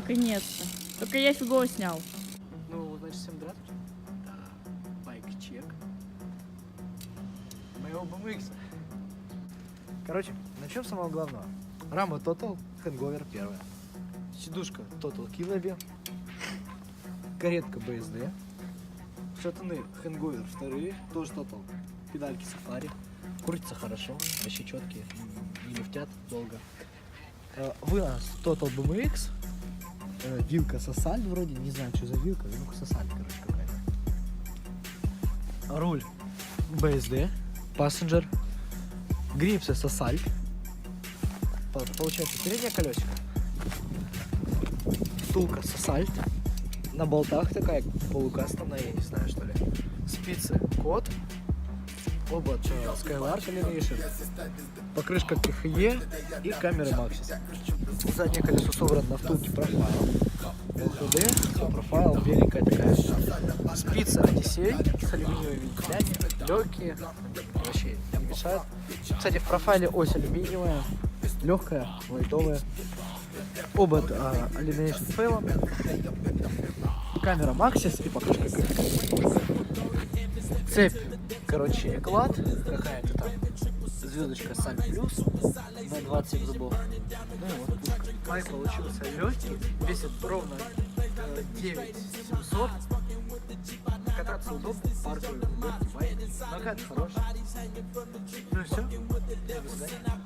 Наконец-то. Только я фигово снял. Ну, значит, всем здравствуйте. Да, байк-чек моего BMX. Короче, начнем с самого главного. Рама Total Hangover первая. Сидушка Total Killer. Каретка BSD. Шатуны Hangover вторые, тоже Total. Педальки Safari. Крутится хорошо, вообще четкие, не люфтят долго. Вынос Total BMX. Вилка Сосаль вроде, не знаю, что за вилка, вилка Сосаль, короче, какая-то. Руль BSD, Passenger, грипсы Сосаль. Получается переднее колесико. Втулка Сосаль. На болтах такая полукастомная, я не знаю, что ли. Спицы Кот. Обод Skylark Animation. Покрышка КХЕ и камера Maxxis. Заднее колесо собрано на втулке Profile. LCD, Profile, беленькая такая. Спицы Одиссей с алюминиевыми винтилями. Легкие, вообще не мешают. Кстати, в профайле ось алюминиевая, легкая, лайтовая. Обод Animation с фейлом. Камера Maxxis и покрышка КХЕ. Цепь, короче, Эклад, какая-то там звездочка Саль Плюс на 27 зубов. Ну вот, майк получился легкий, весит ровно 9700. Кататься удобно, парковый легкий майк, нога хорошая. Ну и все, до свидания.